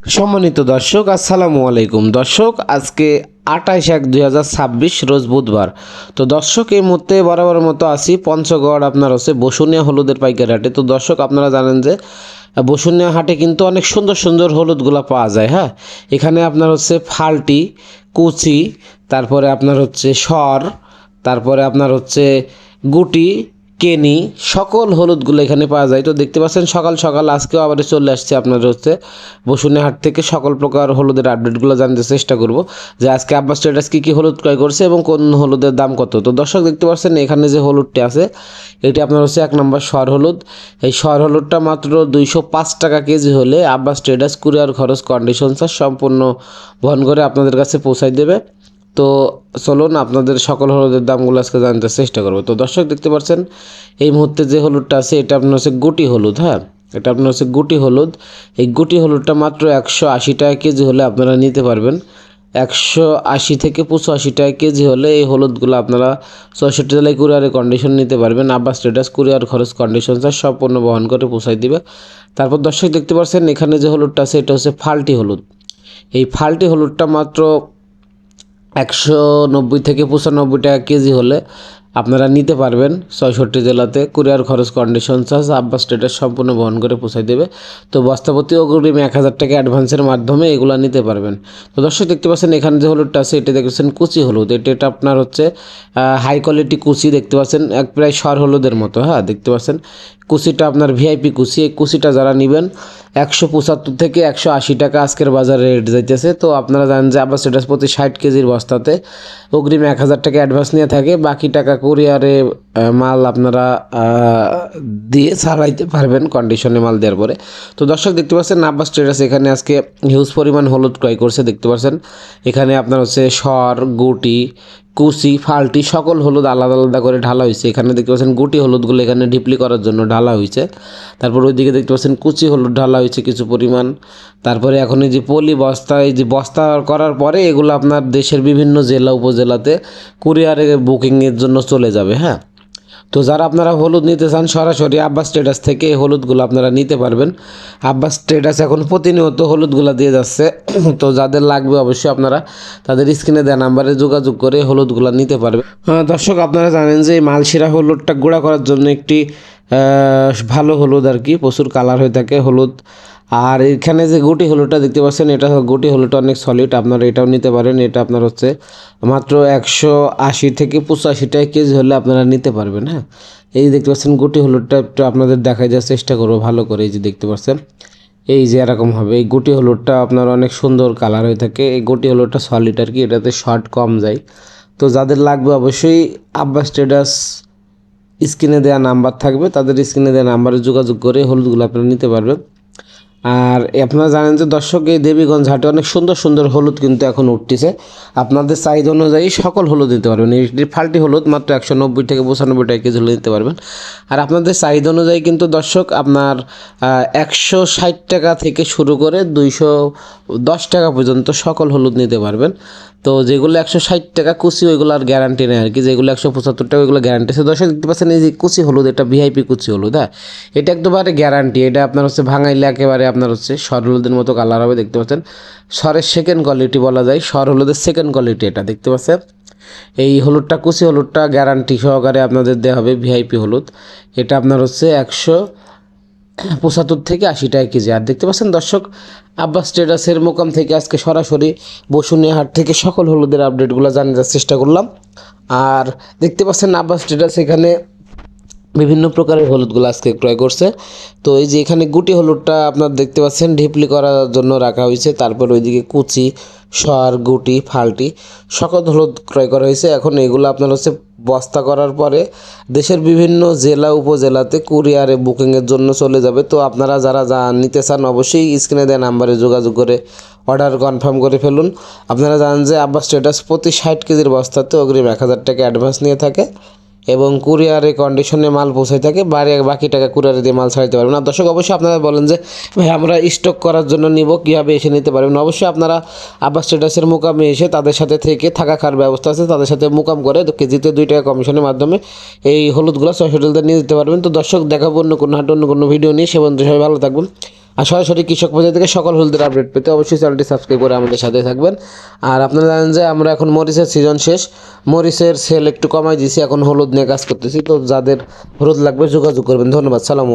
সম্মানিত দর্শক, আসসালামু আলাইকুম। দর্শক, আজকে 28/1/2026 রোজ বুধবার। তো দর্শক, এই মুহূর্তে বরাবরের মতো আসি পঞ্চগড় আপনার হচ্ছে বসুনিয়া হলুদের পাইকারি হাটে। তো দর্শক, আপনারা জানেন যে বসুনিয়া হাটে কিন্তু অনেক সুন্দর সুন্দর হলুদগুলা পাওয়া যায়। হ্যাঁ, এখানে আপনার হচ্ছে ফাল্টি, কুচি, তারপরে আপনার হচ্ছে সর, তারপরে আপনার হচ্ছে গুটি, কেনি, সকল হলুদগুলো এখানে পাওয়া যায়। তো দেখতে পাচ্ছেন সকাল সকাল আজকেও আবার চলে আসছে আপনার হচ্ছে বসুনিয়া হাট থেকে সকল প্রকার হলুদের আপডেটগুলো জানতে চেষ্টা করব যে আজকে আব্বাস ট্রেডার্স কী কী হলুদ ক্রয় করছে এবং কোন হলুদের দাম কত। তো দর্শক, দেখতে পাচ্ছেন এখানে যে হলুদটি আছে এটি আপনার হচ্ছে 1 নম্বর সর হলুদ। এই সর হলুদটা মাত্র 205 টাকা কেজি হলে আব্বাস ট্রেডার্স কুরিয়ার খরচ কন্ডিশন চার্জ সম্পূর্ণ বহন করে আপনাদের কাছে পৌঁছায় দেবে। তো চলুন আপনাদের সকল হলুদের দামগুলো আজকে জানতে চেষ্টা করবো। তো দর্শক, দেখতে পাচ্ছেন এই মুহূর্তে যে হলুদটা আছে এটা আপনার হচ্ছে গুটি হলুদ। হ্যাঁ, এটা আপনার হচ্ছে গুটি হলুদ। এই গুটি হলুদটা মাত্র 180 টাকা কেজি হলে আপনারা নিতে পারবেন। 180 থেকে 85 টাকা কেজি হলে এই হলুদগুলো আপনারা 64 জেলায় কুরিয়ারে কন্ডিশন নিতে পারবেন। আব্বাস ট্রেডার্স কুরিয়ার খরচ কন্ডিশন চার্জ সম্পূর্ণ বহন করে পৌঁছায় দিবে। তারপর দর্শক, দেখতে পাচ্ছেন এখানে যে হলুদটা আছে এটা হচ্ছে ফাল্টি হলুদ। এই ফাল্টি হলুদটা মাত্র 190 থেকে 95 টাকা কেজি হলে আপনারা নিতে পারবেন 66 জেলাতে। কুরিয়ার খরচ কন্ডিশন চার্জ আব্বাস ট্রেডার্স সম্পূর্ণ বহন করে পৌঁছায় দেবে। তো বস্তাপতি অগ্রিম 1000 টাকা অ্যাডভান্সের মাধ্যমে এগুলো নিতে পারবেন। তো দর্শক, দেখতে পাচ্ছেন এখানে যে হলুদটা আছে এটা দেখতেছেন কুচি হলুদ। এটা আপনার হচ্ছে হাই কোয়ালিটি কুচি, দেখতে পাচ্ছেন প্রায় সর হলুদের মতো। হ্যাঁ, দেখতে পাচ্ছেন কুচিটা আপনার ভিআইপি কুচি। এই কুচিটা যারা নেবেন 175 থেকে 180 টাকা আজকের বাজারে রেট যাইতেছে। তো আপনারা জানেন যে আব্বাস ট্রেডার্স প্রতি 60 কেজির বস্তাতে অগ্রিম 1000 টাকা অ্যাডভান্স নিয়ে থাকে, বাকি টাকা কুরিয়ারে মাল আপনারা দিয়ে চালাইতে পারবেন কন্ডিশনে মাল দেওয়ার পরে। তো দর্শক, দেখতে পাচ্ছেন আব্বাস ট্রেডার্স এখানে আজকে হিউজ পরিমাণ হলুদ ক্রয় করছে। দেখতে পাচ্ছেন এখানে আপনার হচ্ছে সর, গুটি, কুচি, ফাল্টি সকল হলুদ আলাদা আলাদা করে ঢালা হয়েছে। এখানে দেখতে পাচ্ছেন গুটি হলুদগুলো এখানে ডিপলি করার জন্য ঢালা হয়েছে। তারপর ওইদিকে দেখতে পাচ্ছেন কুচি হলুদ ঢালা হয়েছে কিছু পরিমাণ। তারপরে এখন এই যে পলি বস্তা, এই যে বস্তা করার পরে এগুলো আপনার দেশের বিভিন্ন জেলা উপজেলাতে কুরিয়ারে বুকিংয়ের জন্য চলে যাবে। হ্যাঁ, তো যারা আপনারা হলুদ নিতে চান সরাসরি আব্বাস ট্রেডার্স থেকে এই হলুদগুলো আপনারা নিতে পারবেন। আব্বাস ট্রেডার্স এখন প্রতিনিয়ত হলুদগুলো দিয়ে যাচ্ছে। তো যাদের লাগবে অবশ্যই আপনারা তাদের স্ক্রিনে দেওয়া নাম্বারে যোগাযোগ করে হলুদগুলো নিতে পারবেন। দর্শক, আপনারা জানেন যে এই মালশিরা হলুদটা গুঁড়া করার জন্য একটি ভালো হলুদ আর কি, প্রচুর কালার হয়ে থাকে হলুদ। আর এখানে যে গুটি হলুদটা দেখতে পাচ্ছেন এটা গুটি হলুদটা অনেক সলিড, আপনারা এটাও নিতে পারেন। এটা আপনার হচ্ছে মাত্র 180 থেকে 85 টাকা কেজি হলে আপনারা নিতে পারবেন। হ্যাঁ, এই দেখতে পাচ্ছেন গুটি হলুদটা একটু আপনাদের দেখাই দেওয়ার চেষ্টা করবো ভালো করে। এই যে দেখতে পাচ্ছেন এই যে এরকম হবে। এই গুটি হলুদটা আপনার অনেক সুন্দর কালার হয়ে থাকে। এই গুটি হলুদটা সলিড আর কি, এটাতে শর্ট কম যায়। তো যাদের লাগবে অবশ্যই আব্বাস ট্রেডার্স স্ক্রিনে দেওয়া নাম্বার থাকবে, তাদের স্ক্রিনে দেওয়া নাম্বারে যোগাযোগ করে হলুদগুলো আপনারা নিতে পারবেন। আর আপনারা জানেন যে দর্শক, এই দেবীগঞ্জ হাটে অনেক সুন্দর সুন্দর হলুদ কিন্তু এখন উঠতেছে। আপনাদের চাহিদা অনুযায়ী সকল হলুদ দিতে পারবেন। এই ফাল্টি হলুদ মাত্র 190 থেকে 95 টাকা কেজি হলুদ দিতে পারবেন। আর আপনাদের চাহিদা অনুযায়ী কিন্তু দর্শক আপনার 160 টাকা থেকে শুরু করে 210 টাকা পর্যন্ত সকল হলুদ নিতে পারবেন। তো যেগুলো 160 টাকা কুচি ওইগুলো আর গ্যারান্টি নেই আর কি, যেগুলো 175 টাকা ওইগুলো গ্যারান্টি আছে। দর্শক, দেখতে পাচ্ছেন এই যে কুচি হলুদ, এটা ভিআইপি কুচি হলুদ। হ্যাঁ, এটা একবারে গ্যারান্টি। এটা আপনার হচ্ছে ভাঙাইলে একেবারে আপনার হচ্ছে সর হলুদের মতো কালার হবে। দেখতে পাচ্ছেন সরের সেকেন্ড কোয়ালিটি বলা যায়, সর হলুদের সেকেন্ড কোয়ালিটি এটা। দেখতে পাচ্ছেন এই হলুদটা কুচি হলুদটা গ্যারান্টি সহকারে আপনাদের দেওয়া হবে, ভিআইপি হলুদ। এটা আপনার হচ্ছে 175 থেকে 80 টাকা কেজি। আর দেখতে পাচ্ছেন দর্শক, আব্বাস ট্রেডার্সের মোকাম থেকে আজকে সরাসরি বসুনিয়া হাট থেকে সকল হলুদের আপডেটগুলো জানার চেষ্টা করলাম। আর দেখতে পাচ্ছেন আব্বাস ট্রেডার্স এখানে বিভিন্ন প্রকারের হলুদগুলো আজকে ক্রয় করছে। তো এই যে এখানে গুটি হলুদটা আপনার দেখতে পাচ্ছেন ঢিপলি করার জন্য রাখা হয়েছে। তারপর ওইদিকে কুচি, সর, গুটি, ফাল্টি সকল হলুদ ক্রয় করা হয়েছে। এখন এগুলো আপনার হচ্ছে বস্তা করার পরে দেশের বিভিন্ন জেলা উপজেলাতে কুরিয়ারে বুকিংয়ের জন্য চলে যাবে। তো আপনারা যারা নিতে চান অবশ্যই স্ক্রিনে দেওয়া নাম্বারে যোগাযোগ করে অর্ডার কনফার্ম করে ফেলুন। আপনারা জানেন যে আব্বাস ট্রেডার্স প্রতি 60 কেজির বস্তাতে অগ্রিম 1000 টাকা অ্যাডভান্স নিয়ে থাকে এবং কুরিয়ারে কন্ডিশনে মাল পৌঁছায় থাকে। বাকি টাকা কুরিয়ারে দিয়ে মাল ছাড়াইতে পারবেন। আর দর্শক, অবশ্যই আপনারা বলেন যে ভাই আমরা স্টক করার জন্য নিব, কীভাবে এসে নিতে পারবেন। অবশ্যই আপনারা আব্বাস ট্রেডার্সের মোকামে এসে তাদের সাথে থেকে থাকা খাওয়ার ব্যবস্থা আছে, তাদের সাথে মোকাম করে কেজিতে 2 টাকা কমিশনের মাধ্যমে এই হলুদগুলো 600 নিয়ে দিতে পারবেন। তো দর্শক, দেখাবো অন্য কোনো হাটে অন্য কোনো ভিডিও নিয়ে। সে পর্যন্ত সবাই ভালো থাকবেন। আর সরাসরি কৃষক বাজার থেকে সকল হলুদের আপডেট পেতে অবশ্যই চ্যানেলটি সাবস্ক্রাইব করে আমাদের সাথে থাকবেন। আর আপনারা জানেন যে আমরা এখন মরিচের সিজন শেষ, মরিচের সেল একটু কমাই দিয়েছি, এখন হলুদ নিয়ে কাজ করতেছি। তো যাদের হলুদ লাগবে যোগাযোগ করবেন। ধন্যবাদ। সালাম।